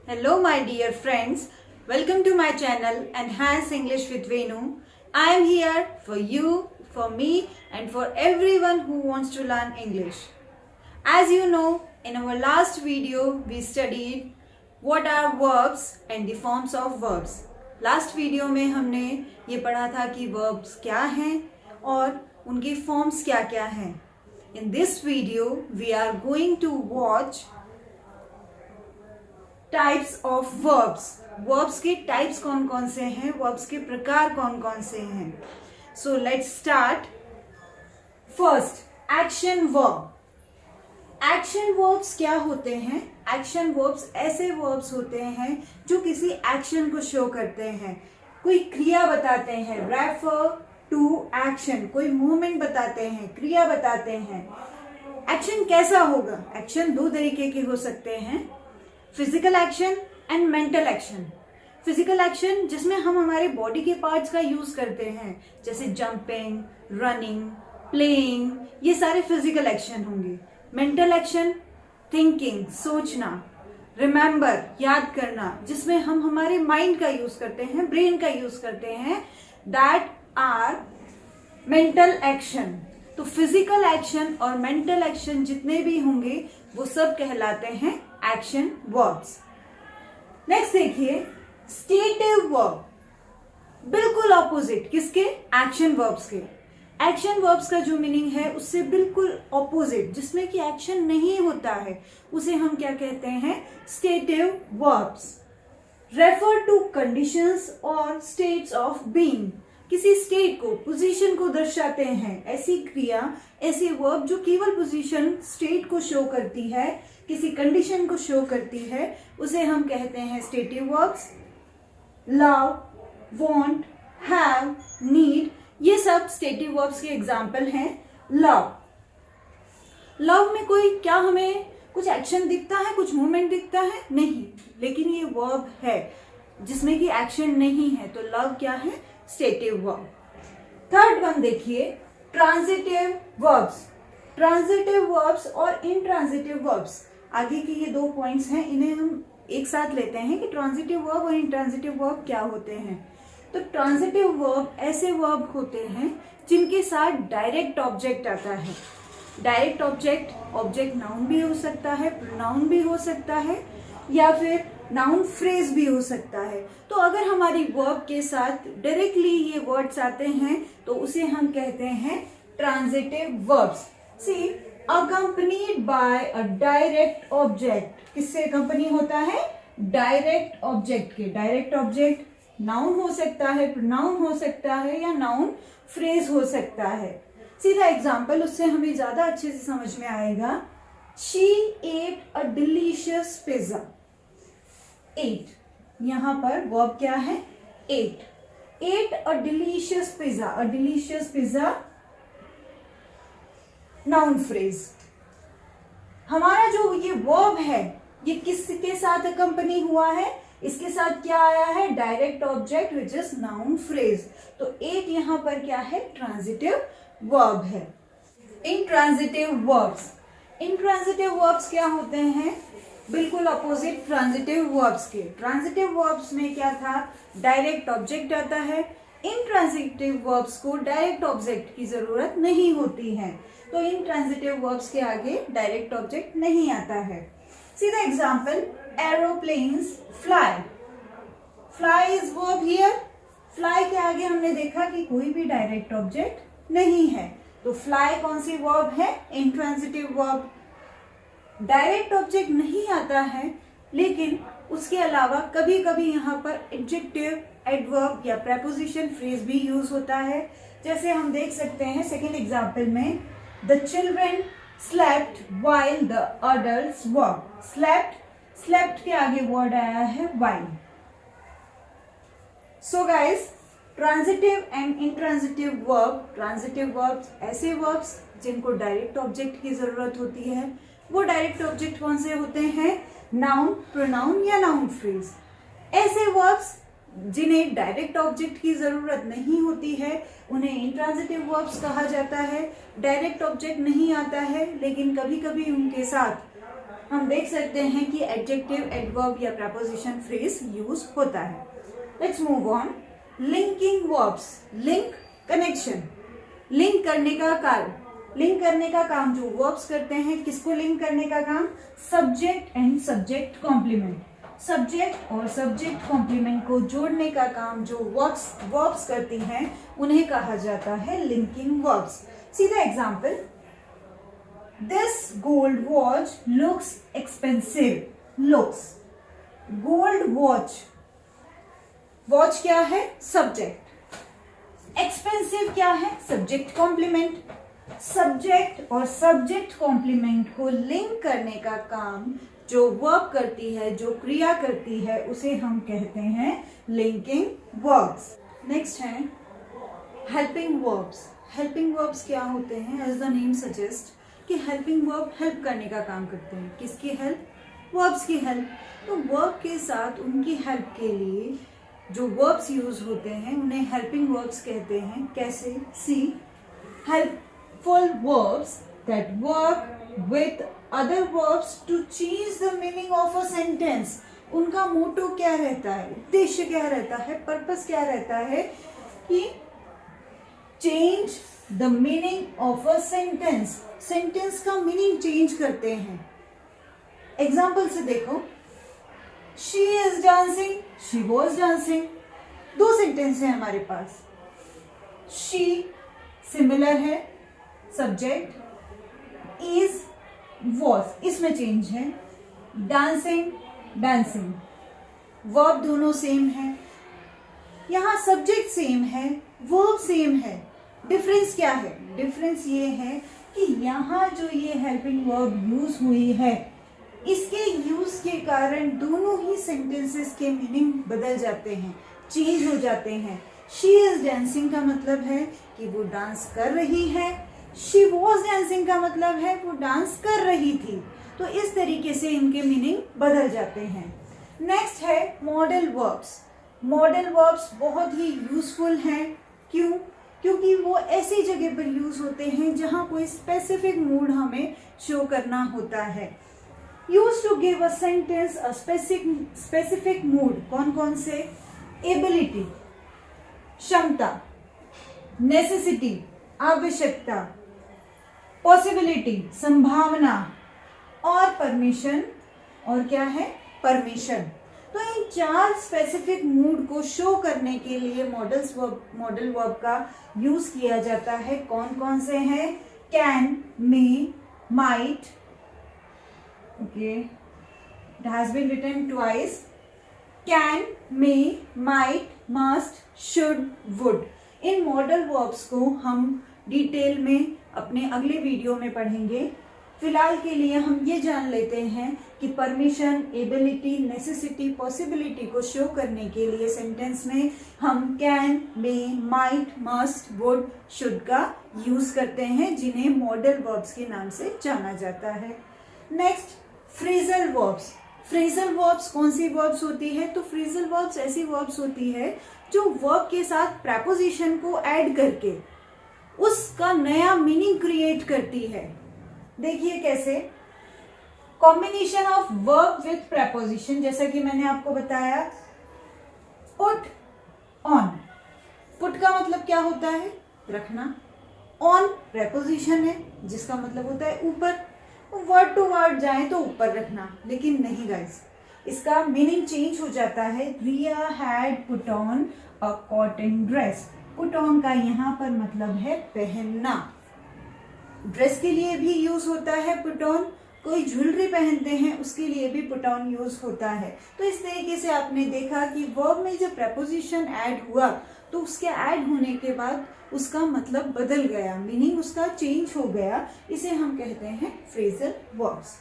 Hello my dear friends, welcome to my channel Enhance English with Venu. I am here for you, for me and for everyone who wants to learn English. As you know, in our last video we studied what are verbs and the forms of verbs. Last video में हमने ये पढ़ा था कि verbs क्या हैं और उनके forms क्या क्या हैं. In this video we are going to watch types of verbs. Verbs के टाइप्स कौन कौन से हैं, वर्ब्स के प्रकार कौन कौन से हैं. So let's start. First, action verb. Action verbs क्या होते हैं? एक्शन वर्ब्स ऐसे वर्ब्स होते हैं जो किसी एक्शन को शो करते हैं, कोई क्रिया बताते हैं. रेफर टू एक्शन, कोई मूवमेंट बताते हैं, क्रिया बताते हैं. एक्शन कैसा होगा? एक्शन दो तरीके के हो सकते हैं, physical action and mental action. Physical action जिसमें हम हमारे बॉडी के पार्ट्स का यूज करते हैं, जैसे जंपिंग, रनिंग, प्लेइंग, ये सारे फिजिकल एक्शन होंगे. मेंटल एक्शन, थिंकिंग, सोचना, रिमेंबर, याद करना, जिसमें हम हमारे माइंड का यूज करते हैं, ब्रेन का यूज करते हैं, दैट आर मेंटल एक्शन. तो फिजिकल एक्शन और मेंटल एक्शन जितने भी होंगे वो सब कहलाते हैं एक्शन वर्ब्स. नेक्स्ट देखिए, स्टेटिव वर्ब. बिल्कुल ऑपोजिट किसके? एक्शन वर्ब्स के. एक्शन वर्ब्स का जो मीनिंग है उससे बिल्कुल ऑपोजिट, जिसमें कि एक्शन नहीं होता है, उसे हम क्या कहते हैं? Stative verbs. Refer to conditions और स्टेट्स ऑफ बीइंग. किसी स्टेट को, पोजीशन को दर्शाते हैं. ऐसी क्रिया, ऐसी वर्ब जो केवल पोजीशन, स्टेट को शो करती है, किसी कंडीशन को शो करती है, उसे हम कहते हैं stative verbs. Love, want, have, need, ये सब स्टेटिव वर्ब्स के एग्जाम्पल हैं. लव. लव में कोई क्या हमें कुछ एक्शन दिखता है, कुछ मूवमेंट दिखता है? नहीं, लेकिन ये वर्ब है जिसमें कि एक्शन नहीं है, तो लव क्या है? Stative verb. थर्ड वन देखिए, ट्रांजिटिव वर्ब्स. ट्रांजिटिव वर्ब्स और इंट्रांजिटिव वर्ब्स, आगे के ये दो पॉइंट्स हैं, इन्हें हम एक साथ लेते हैं कि ट्रांजिटिव वर्ब और इंट्रांजिटिव वर्ब क्या होते हैं. तो ट्रांजिटिव वर्ब ऐसे वर्ब होते हैं जिनके साथ डायरेक्ट ऑब्जेक्ट आता है. डायरेक्ट ऑब्जेक्ट, ऑब्जेक्ट नाउन भी हो सकता है, प्रोनाउन भी हो सकता है, या फिर नाउन फ्रेज भी हो सकता है. तो अगर हमारी वर्ब के साथ डायरेक्टली ये वर्ड्स आते हैं तो उसे हम कहते हैं transitive verbs. See, accompanied by a direct object. किससे अकम्पनी होता है? डायरेक्ट ऑब्जेक्ट के. डायरेक्ट ऑब्जेक्ट नाउन हो सकता है, प्रोनाउन हो सकता है, या नाउन फ्रेज हो सकता है. सीधा एग्जाम्पल, उससे हमें ज्यादा अच्छे से समझ में आएगा. She ate a delicious pizza. Ate, यहां पर वर्ब क्या है? Ate. Ate a delicious pizza. A delicious pizza noun phrase. हमारा जो ये वर्ब है ये किसके साथ अकम्पनी हुआ है? इसके साथ क्या आया है? Direct object which is noun phrase. तो एट यहां पर क्या है? ट्रांजिटिव वर्ब है. Intransitive verbs. इंट्रांजिटिव वर्ब्स क्या होते हैं? बिल्कुल अपोजिट ट्रांजिटिव वर्ब्स के. ट्रांजिटिव वर्ब्स में क्या था? डायरेक्ट ऑब्जेक्ट आता है. इंट्रांजिटिव वर्ब्स को डायरेक्ट ऑब्जेक्ट की जरूरत नहीं होती है, तो इंट्रांजिटिव वर्ब्स के आगे डायरेक्ट ऑब्जेक्ट नहीं आता है. सीधा example, aeroplanes fly. Fly is verb here. Fly के आगे हमने देखा कि कोई भी डायरेक्ट ऑब्जेक्ट नहीं है, तो फ्लाई कौन सी वर्ब है? Intransitive verb. डायरेक्ट ऑब्जेक्ट नहीं आता है, लेकिन उसके अलावा कभी कभी यहाँ पर एडजेक्टिव, एडवर्ब या प्रेपोजिशन फ्रेज भी यूज होता है. जैसे हम देख सकते हैं सेकेंड एग्जाम्पल में, the children slept while the adults work. Slept, slept के आगे वर्ड आया है while. So guys, transitive and intransitive verb. Transitive verbs ऐसे वर्ब्स जिनको डायरेक्ट ऑब्जेक्ट की जरूरत होती है. वो डायरेक्ट ऑब्जेक्ट कौन से होते हैं? नाउन, प्रोनाउन या नाउन फ्रेज. ऐसे वर्ब्स जिन्हें डायरेक्ट ऑब्जेक्ट की जरूरत नहीं होती है उन्हें इंट्रांजिटिव वर्ब्स कहा जाता है. डायरेक्ट ऑब्जेक्ट नहीं आता है, लेकिन कभी कभी उनके साथ हम देख सकते हैं कि एडजेक्टिव, एडवर्ब या प्रपोजिशन फ्रेज यूज होता है। Let's move on. Linking verbs, link connection, link करने का कार्य, लिंक करने का काम जो वर्ब्स करते हैं, किसको लिंक करने का काम? Subject and subject complement, subject और सब्जेक्ट कॉम्प्लीमेंट को जोड़ने का काम जो वर्ब्स करती हैं उन्हें कहा जाता है linking verbs. See the example, this gold watch looks expensive. Looks, gold watch, watch क्या है? सब्जेक्ट। एक्सपेंसिव क्या है? Subject complement. सब्जेक्ट और सब्जेक्ट कॉम्प्लीमेंट को लिंक करने का काम जो वर्ब करती है, जो क्रिया करती है, उसे हम कहते हैं लिंकिंग वर्ब्स। नेक्स्ट है हेल्पिंग वर्ब्स। हेल्पिंग वर्ब्स क्या होते हैं? एज द नेम सजेस्ट कि हेल्पिंग वर्ब हेल्प करने का काम करते हैं। किसकी हेल्प? वर्ब्स की हेल्प। तो वर्ब के साथ उनकी हेल्प के लिए जो वर्ब्स यूज होते हैं उन्हें हेल्पिंग वर्ब्स कहते हैं। कैसे? See, helpful verbs that work with other verbs to change the meaning of a sentence. उनका मोटो क्या रहता है? उद्देश्य क्या रहता है? पर्पस क्या रहता है? कि change the meaning of a sentence, sentence का मीनिंग चेंज करते हैं। एग्जाम्पल से देखो, she is dancing, she was dancing. दो सेंटेंस है हमारे पास। शी सिमिलर है, सब्जेक्ट, इज वॉज इसमें चेंज है, डांसिंग डांसिंग, वर्ब दोनों सेम है, यहां सब्जेक्ट सेम है, वर्ब सेम है। डिफरेंस क्या है? डिफरेंस ये है कि यहां जो ये हेल्पिंग वर्ब यूज हुई है, इसके यूज के कारण दोनों ही सेंटेंसेस के मीनिंग बदल जाते हैं, चेंज हो जाते हैं। शी इज डांसिंग का मतलब है कि वो डांस कर रही है, शी वॉज डांसिंग का मतलब है वो डांस कर रही थी। तो इस तरीके से इनके मीनिंग बदल जाते हैं। नेक्स्ट है मॉडल वर्ब्स। मॉडल वर्ब्स बहुत ही यूजफुल हैं। क्यों? क्योंकि वो ऐसी जगह पर यूज होते हैं जहां कोई स्पेसिफिक मूड हमें शो करना होता है। Use to give a sentence a specific mood. कौन कौन से? एबिलिटी क्षमता, नेसेसिटी आवश्यकता, पॉसिबिलिटी संभावना, और परमिशन, और क्या है? परमिशन। तो इन चार स्पेसिफिक मूड को शो करने के लिए मॉडल वर्ब का यूज किया जाता है। कौन कौन से हैं? Can, may, might, okay, it has been written twice. Can, may, might, must, should, would. In modal verbs को हम डिटेल में अपने अगले वीडियो में पढ़ेंगे। फिलहाल के लिए हम ये जान लेते हैं कि परमिशन, एबिलिटी, नेसेसिटी, पॉसिबिलिटी को शो करने के लिए सेंटेंस में हम can, may, might, must, would, should का यूज करते हैं, जिन्हें मॉडल वर्ब्स के नाम से जाना जाता है। Next, phrasal verbs. Phrasal verbs कौन सी वर्ब्स होती है? तो फ्रेजल वर्ब्स ऐसी वर्ब्स होती है जो वर्ब के साथ प्रेपोजिशन को ऐड करके उसका नया मीनिंग क्रिएट करती है। देखिए कैसे, combination of verb with preposition, जैसा कि मैंने आपको बताया। पुट ऑन, पुट का मतलब क्या होता है? रखना। ऑन प्रेपोजिशन है जिसका मतलब होता है ऊपर। वर्ड टू वर्ड जाए तो ऊपर रखना, लेकिन नहीं गाइस, इसका मीनिंग चेंज हो जाता है। Riya had put on a cotton dress. Put on का यहाँ पर मतलब है पहनना। ड्रेस के लिए भी यूज होता है पुट ऑन। कोई ज्वेलरी पहनते हैं उसके लिए भी पुट ऑन यूज होता है। तो इस तरीके से आपने देखा कि वर्ब में जब प्रेपोजिशन ऐड हुआ तो उसके ऐड होने के बाद उसका मतलब बदल गया, मीनिंग उसका चेंज हो गया। इसे हम कहते हैं फ्रेजल वर्ब्स।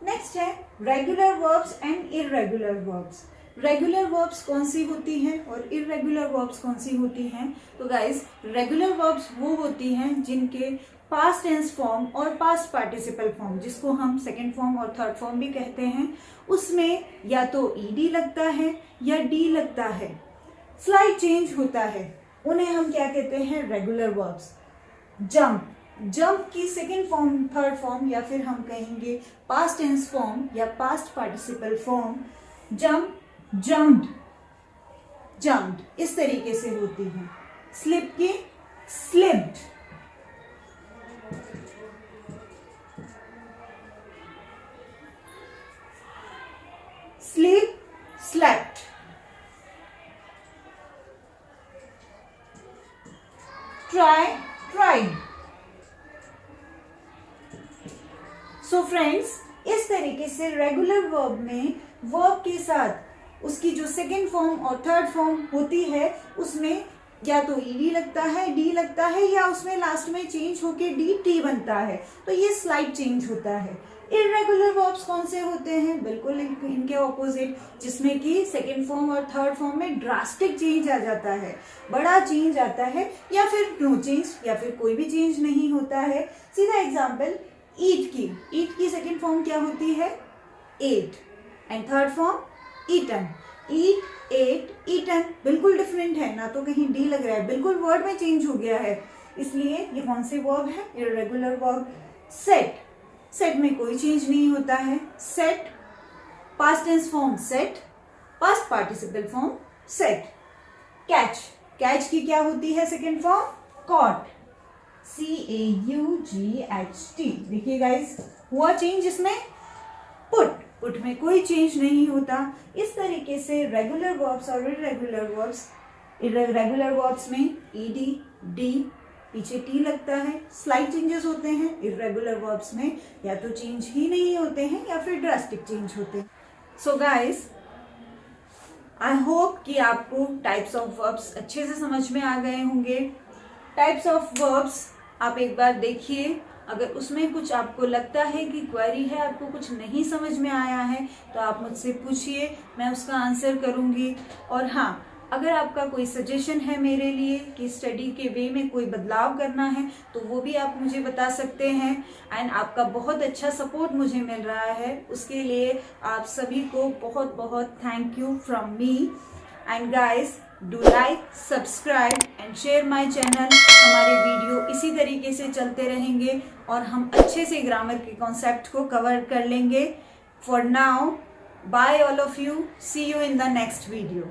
नेक्स्ट है regular verbs and irregular verbs. Regular verbs कौन सी होती हैं और इररेगुलर वर्ब्स कौन सी होती हैं? तो गाइस, रेगुलर वर्ब्स वो होती हैं जिनके पास्ट टेंस फॉर्म और पास्ट पार्टिसिपल फॉर्म, जिसको हम सेकेंड फॉर्म और थर्ड फॉर्म भी कहते हैं, उसमें या तो ईडी लगता है या डी लगता है, स्लाइड चेंज होता है, उन्हें हम क्या कहते हैं? Regular verbs. जंप, जंप की सेकेंड फॉर्म, थर्ड फॉर्म, या फिर हम कहेंगे पास्ट टेंस फॉर्म या past participle form, jump, jumped, jumped इस तरीके से होती है। स्लिप की slipped, sleep slept, try tried. So friends, इस तरीके से रेगुलर वर्ब में वर्ब के साथ उसकी जो सेकेंड फॉर्म और थर्ड फॉर्म होती है उसमें या तो ईडी लगता है, डी लगता है, या उसमें लास्ट में चेंज होके डी टी बनता है। तो ये स्लाइड चेंज होता है। इर्रेगुलर वर्ब्स कौन से होते हैं? बिल्कुल इनके ऑपोजिट, जिसमें कि सेकेंड फॉर्म और थर्ड फॉर्म में ड्रास्टिक चेंज आ जाता है, बड़ा चेंज आता है, या फिर नो चेंज, या फिर कोई भी चेंज नहीं होता है। सीधा एग्जाम्पल, ईट की सेकेंड फॉर्म क्या होती है? Ate, and third form eaten. Eat, ate, eaten बिल्कुल डिफरेंट है ना, तो कहीं डी लग रहा है, बिल्कुल वर्ड में चेंज हो गया है। इसलिए ये कौन से वर्ब है? Irregular verb. सेट, सेट में कोई चेंज नहीं होता है। Set, past tense form set, past participle form set. Catch, catch की क्या होती है सेकेंड फॉर्म? Caught, CAUGHT। देखिए गाइस, हुआ चेंज इसमें? पुट, पुट में कोई चेंज नहीं होता। इस तरीके से रेगुलर वर्ब्स और इर्रेगुलर वर्ब्स, इर्रेगुलर वर्ब्स में ईडी, डी, पीछे टी लगता है, स्लाइड चेंजेस होते हैं। इर्रेगुलर वर्ब्स में या तो चेंज ही नहीं होते हैं या फिर ड्रास्टिक चेंज होते हैं। सो गाइस, आई होप कि आपको टाइप्स ऑफ वर्ब्स अच्छे से समझ में आ गए होंगे। टाइप्स ऑफ वर्ब्स आप एक बार देखिए, अगर उसमें कुछ आपको लगता है कि क्वेरी है, आपको कुछ नहीं समझ में आया है, तो आप मुझसे पूछिए, मैं उसका आंसर करूँगी। और हाँ, अगर आपका कोई सजेशन है मेरे लिए कि स्टडी के वे में कोई बदलाव करना है, तो वो भी आप मुझे बता सकते हैं। एंड आपका बहुत अच्छा सपोर्ट मुझे मिल रहा है, उसके लिए आप सभी को बहुत बहुत thank you from me. And guys, do like, subscribe and share my channel. हमारे वीडियो इसी तरीके से चलते रहेंगे और हम अच्छे से ग्रामर के कॉन्सेप्ट को कवर कर लेंगे। For now, bye all of you, see you in the next video.